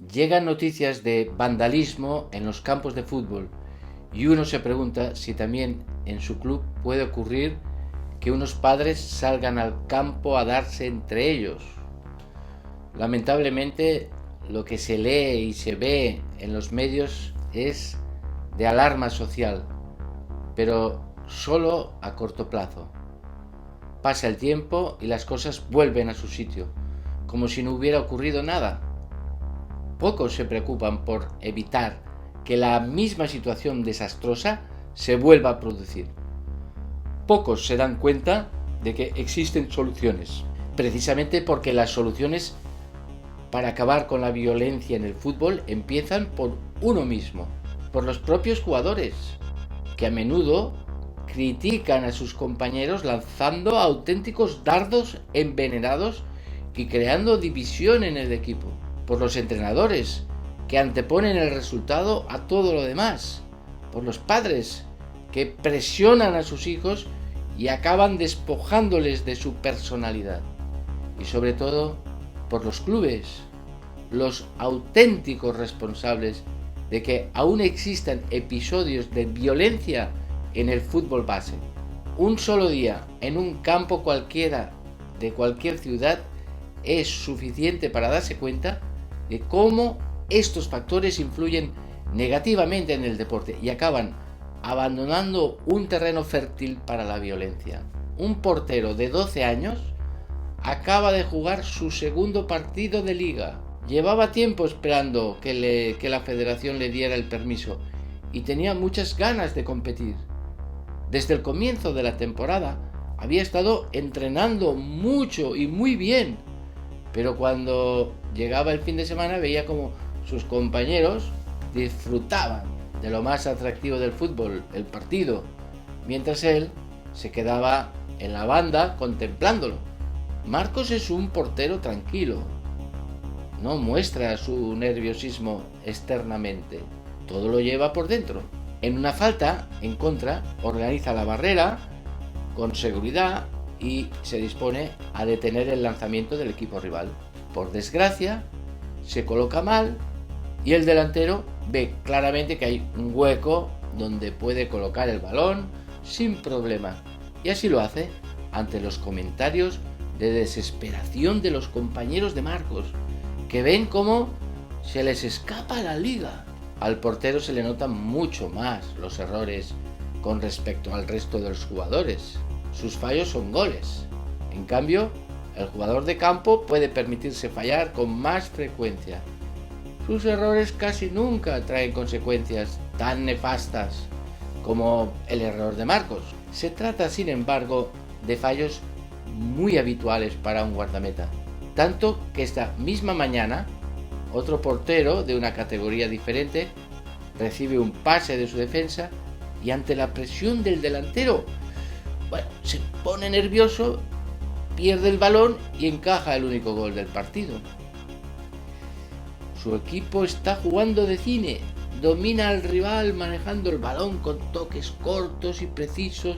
Llegan noticias de vandalismo en los campos de fútbol y uno se pregunta si también en su club puede ocurrir que unos padres salgan al campo a darse entre ellos. Lamentablemente, lo que se lee y se ve en los medios es de alarma social, pero solo a corto plazo. Pasa el tiempo y las cosas vuelven a su sitio, como si no hubiera ocurrido nada. Pocos se preocupan por evitar que la misma situación desastrosa se vuelva a producir. Pocos se dan cuenta de que existen soluciones, precisamente porque las soluciones para acabar con la violencia en el fútbol empiezan por uno mismo, por los propios jugadores, que a menudo critican a sus compañeros lanzando auténticos dardos envenenados y creando división en el equipo, por los entrenadores, que anteponen el resultado a todo lo demás, por los padres, que presionan a sus hijos y acaban despojándoles de su personalidad, y sobre todo por los clubes, los auténticos responsables de que aún existan episodios de violencia en el fútbol base. Un solo día en un campo cualquiera de cualquier ciudad es suficiente para darse cuenta de cómo estos factores influyen negativamente en el deporte y acaban abandonando un terreno fértil para la violencia. Un portero de 12 años acaba de jugar su segundo partido de liga. Llevaba tiempo esperando que la federación le diera el permiso y tenía muchas ganas de competir. Desde el comienzo de la temporada había estado entrenando mucho y muy bien, pero cuando llegaba el fin de semana veía como sus compañeros disfrutaban de lo más atractivo del fútbol, el partido, mientras él se quedaba en la banda contemplándolo. Marcos es un portero tranquilo, no muestra su nerviosismo externamente, todo lo lleva por dentro. En una falta en contra, organiza la barrera con seguridad y se dispone a detener el lanzamiento del equipo rival. Por desgracia, se coloca mal y el delantero ve claramente que hay un hueco donde puede colocar el balón sin problema. Y así lo hace ante los comentarios de desesperación de los compañeros de Marcos, que ven cómo se les escapa la liga. Al portero se le notan mucho más los errores con respecto al resto de los jugadores. Sus fallos son goles. En cambio, el jugador de campo puede permitirse fallar con más frecuencia. Sus errores casi nunca traen consecuencias tan nefastas como el error de Marcos. Se trata, sin embargo, de fallos muy habituales para un guardameta. Tanto que esta misma mañana, otro portero de una categoría diferente recibe un pase de su defensa y ante la presión del delantero, se pone nervioso, pierde el balón y encaja el único gol del partido. Su equipo está jugando de cine, domina al rival manejando el balón con toques cortos y precisos.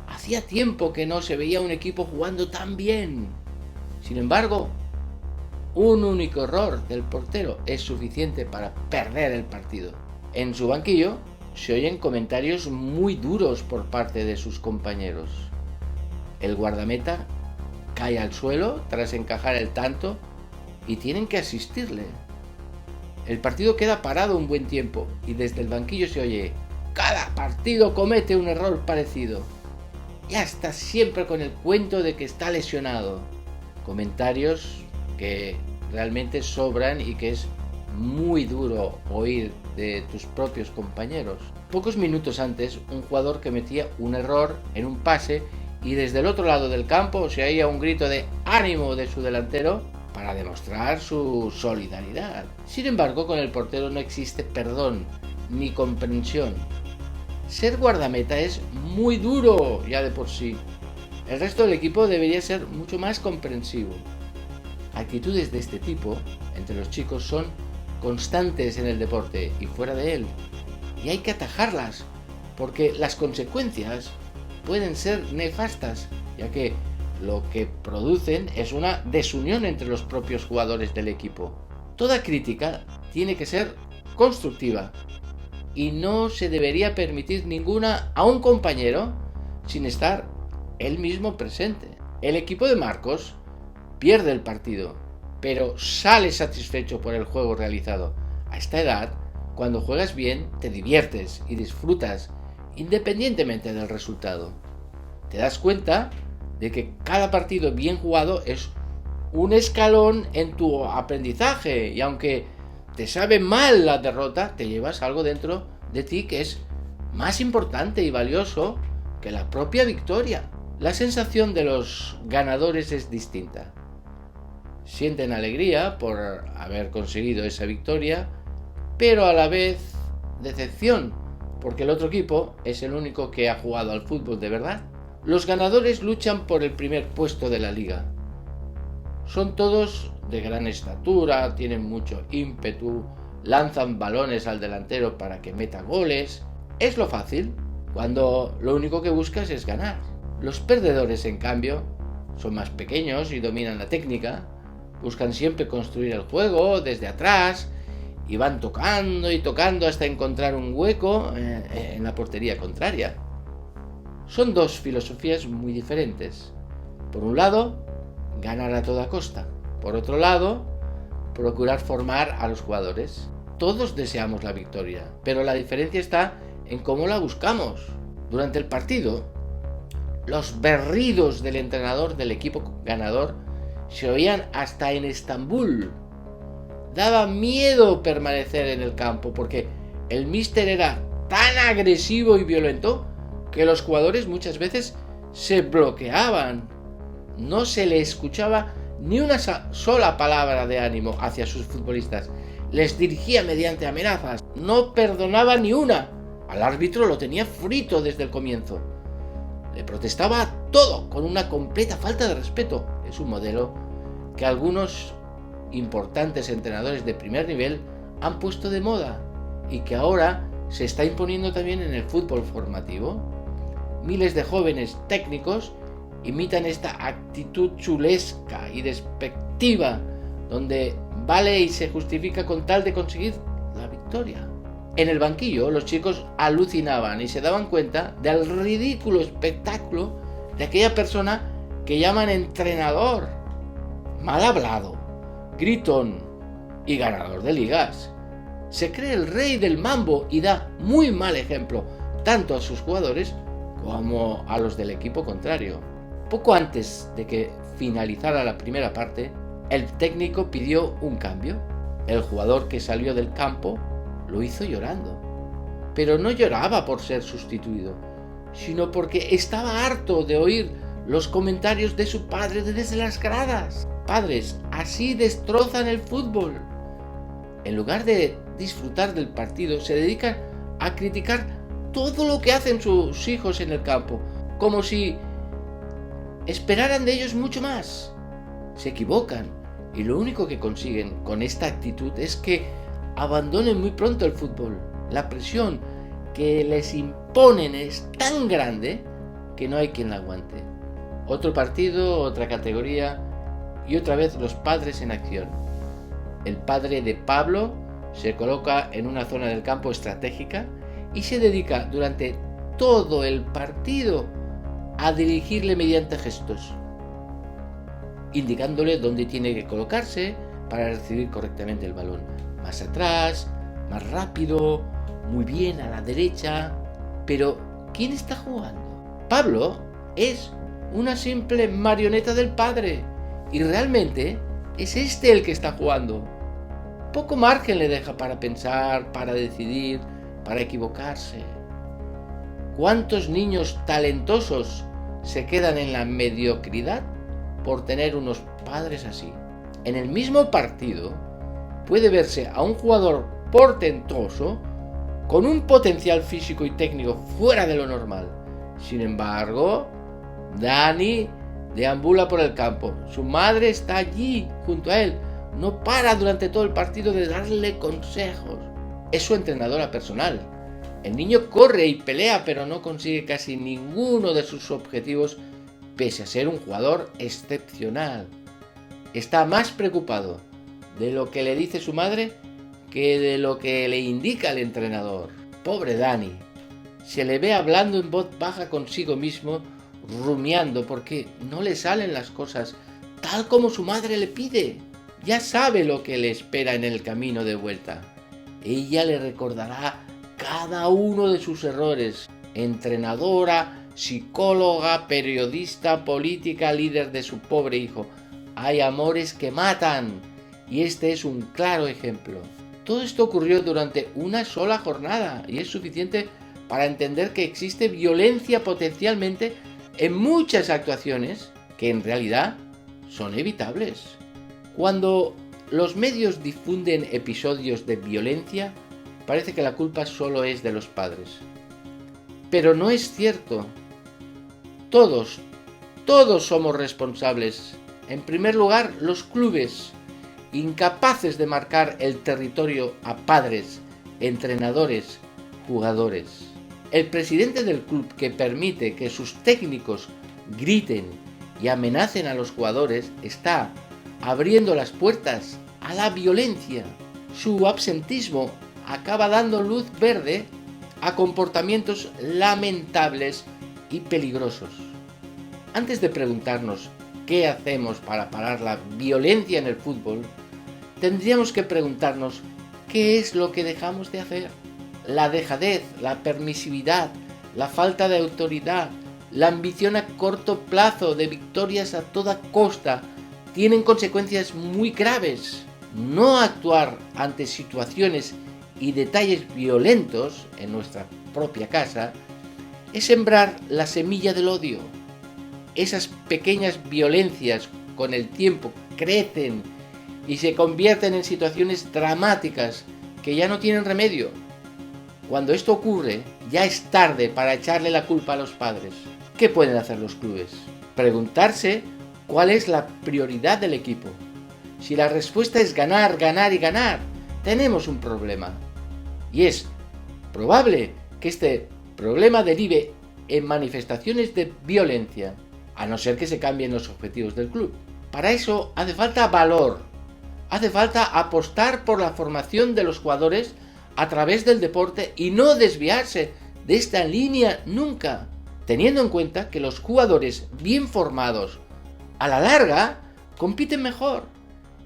Hacía tiempo que no se veía un equipo jugando tan bien. Sin embargo, un único error del portero es suficiente para perder el partido. En su banquillo se oyen comentarios muy duros por parte de sus compañeros. El guardameta cae al suelo tras encajar el tanto y tienen que asistirle. El partido queda parado un buen tiempo y desde el banquillo se oye: cada partido comete un error parecido. Ya está siempre con el cuento de que está lesionado. Comentarios que realmente sobran y que es muy duro oír de tus propios compañeros. Pocos minutos antes, un jugador cometía un error en un pase y desde el otro lado del campo se oía un grito de ánimo de su delantero para demostrar su solidaridad. Sin embargo, con el portero no existe perdón ni comprensión. Ser guardameta es muy duro ya de por sí. El resto del equipo debería ser mucho más comprensivo. Actitudes de este tipo entre los chicos son constantes en el deporte y fuera de él, y hay que atajarlas porque las consecuencias pueden ser nefastas, ya que lo que producen es una desunión entre los propios jugadores del equipo. Toda crítica tiene que ser constructiva y no se debería permitir ninguna a un compañero sin estar él mismo presente. El equipo de Marcos pierde el partido, pero sale satisfecho por el juego realizado. A esta edad, cuando juegas bien, te diviertes y disfrutas independientemente del resultado. Te das cuenta de que cada partido bien jugado es un escalón en tu aprendizaje, y aunque te sabe mal la derrota, te llevas algo dentro de ti que es más importante y valioso que la propia victoria. La sensación de los ganadores es distinta. Sienten alegría por haber conseguido esa victoria, pero a la vez decepción, porque el otro equipo es el único que ha jugado al fútbol de verdad. Los ganadores luchan por el primer puesto de la liga. Son todos de gran estatura, tienen mucho ímpetu, lanzan balones al delantero para que meta goles. Es lo fácil, cuando lo único que buscas es ganar. Los perdedores, en cambio, son más pequeños y dominan la técnica, buscan siempre construir el juego desde atrás y van tocando y tocando hasta encontrar un hueco en la portería contraria. Son dos filosofías muy diferentes. Por un lado, ganar a toda costa. Por otro lado, procurar formar a los jugadores. Todos deseamos la victoria, pero la diferencia está en cómo la buscamos. Durante el partido, los berridos del entrenador del equipo ganador se oían hasta en Estambul. Daba miedo permanecer en el campo porque el míster era tan agresivo y violento que los jugadores muchas veces se bloqueaban. No se le escuchaba ni una sola palabra de ánimo hacia sus futbolistas. Les dirigía mediante amenazas. No perdonaba ni una. Al árbitro lo tenía frito desde el comienzo. Le protestaba todo con una completa falta de respeto. Es un modelo que algunos importantes entrenadores de primer nivel han puesto de moda y que ahora se está imponiendo también en el fútbol formativo. Miles de jóvenes técnicos imitan esta actitud chulesca y despectiva, donde vale y se justifica con tal de conseguir la victoria. En el banquillo los chicos alucinaban y se daban cuenta del ridículo espectáculo de aquella persona que llaman entrenador, mal hablado, gritón y ganador de ligas. Se cree el rey del mambo y da muy mal ejemplo tanto a sus jugadores como a los del equipo contrario. Poco antes de que finalizara la primera parte, el técnico pidió un cambio. El jugador que salió del campo lo hizo llorando. Pero no lloraba por ser sustituido, sino porque estaba harto de oír los comentarios de su padre desde las gradas. Padres, así destrozan el fútbol. En lugar de disfrutar del partido, se dedican a criticar todo lo que hacen sus hijos en el campo, como si esperaran de ellos mucho más. Se equivocan y lo único que consiguen con esta actitud es que abandonen muy pronto el fútbol. La presión que les imponen es tan grande que no hay quien la aguante. Otro partido, otra categoría y otra vez los padres en acción. El padre de Pablo se coloca en una zona del campo estratégica y se dedica durante todo el partido a dirigirle mediante gestos, indicándole dónde tiene que colocarse para recibir correctamente el balón. Más atrás, más rápido, muy bien a la derecha. Pero, ¿quién está jugando? Pablo es una simple marioneta del padre y realmente es este el que está jugando. Poco margen le deja para pensar, para decidir, para equivocarse. ¿Cuántos niños talentosos se quedan en la mediocridad por tener unos padres así? En el mismo partido puede verse a un jugador portentoso con un potencial físico y técnico fuera de lo normal. Sin embargo, Dani deambula por el campo. Su madre está allí junto a él. No para durante todo el partido de darle consejos. Es su entrenadora personal. El niño corre y pelea, pero no consigue casi ninguno de sus objetivos, pese a ser un jugador excepcional. Está más preocupado de lo que le dice su madre que de lo que le indica el entrenador. Pobre Dani, se le ve hablando en voz baja consigo mismo, rumiando porque no le salen las cosas tal como su madre le pide. Ya sabe lo que le espera en el camino de vuelta. Ella le recordará cada uno de sus errores. Entrenadora, psicóloga, periodista, política, líder de su pobre hijo. Hay amores que matan, y este es un claro ejemplo. Todo esto ocurrió durante una sola jornada y es suficiente para entender que existe violencia potencialmente en muchas actuaciones que en realidad son evitables. Cuando los medios difunden episodios de violencia, parece que la culpa solo es de los padres. Pero no es cierto. Todos somos responsables. En primer lugar, los clubes, incapaces de marcar el territorio a padres, entrenadores, jugadores. El presidente del club que permite que sus técnicos griten y amenacen a los jugadores está abriendo las puertas a la violencia. Su absentismo acaba dando luz verde a comportamientos lamentables y peligrosos. Antes de preguntarnos qué hacemos para parar la violencia en el fútbol, tendríamos que preguntarnos qué es lo que dejamos de hacer. La dejadez, la permisividad, la falta de autoridad, la ambición a corto plazo de victorias a toda costa tienen consecuencias muy graves. No actuar ante situaciones y detalles violentos en nuestra propia casa es sembrar la semilla del odio. Esas pequeñas violencias con el tiempo crecen y se convierten en situaciones dramáticas que ya no tienen remedio. Cuando esto ocurre, ya es tarde para echarle la culpa a los padres. ¿Qué pueden hacer los clubes? Preguntarse cuál es la prioridad del equipo. Si la respuesta es ganar, ganar y ganar, tenemos un problema. Y es probable que este problema derive en manifestaciones de violencia, a no ser que se cambien los objetivos del club. Para eso hace falta valor, hace falta apostar por la formación de los jugadores a través del deporte y no desviarse de esta línea nunca, teniendo en cuenta que los jugadores bien formados a la larga compiten mejor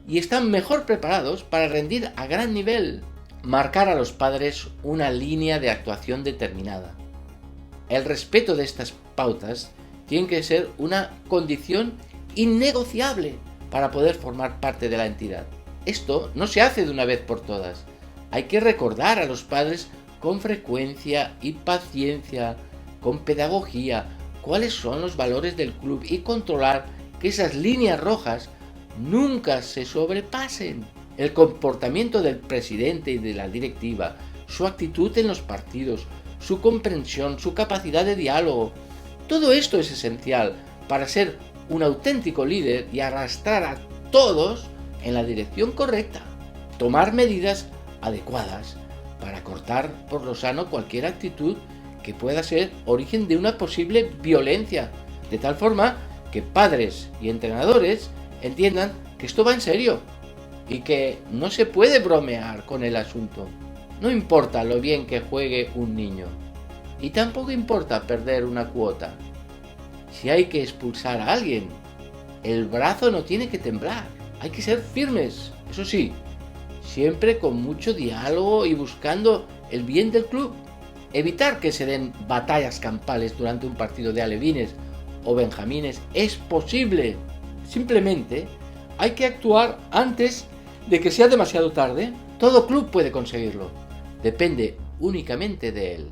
y están mejor preparados para rendir a gran nivel. Marcar a los padres una línea de actuación determinada. El respeto de estas pautas tiene que ser una condición innegociable para poder formar parte de la entidad. Esto no se hace de una vez por todas. Hay que recordar a los padres con frecuencia y paciencia, con pedagogía, cuáles son los valores del club y controlar que esas líneas rojas nunca se sobrepasen. El comportamiento del presidente y de la directiva, su actitud en los partidos, su comprensión, su capacidad de diálogo, todo esto es esencial para ser un auténtico líder y arrastrar a todos en la dirección correcta. Tomar medidas adecuadas para cortar por lo sano cualquier actitud que pueda ser origen de una posible violencia, de tal forma que padres y entrenadores entiendan que esto va en serio y que no se puede bromear con el asunto. No importa lo bien que juegue un niño, y tampoco importa perder una cuota. Si hay que expulsar a alguien, el brazo no tiene que temblar, hay que ser firmes, eso sí, siempre con mucho diálogo y buscando el bien del club. Evitar que se den batallas campales durante un partido de alevines o benjamines es posible. Simplemente hay que actuar antes de que sea demasiado tarde. Todo club puede conseguirlo. Depende únicamente de él.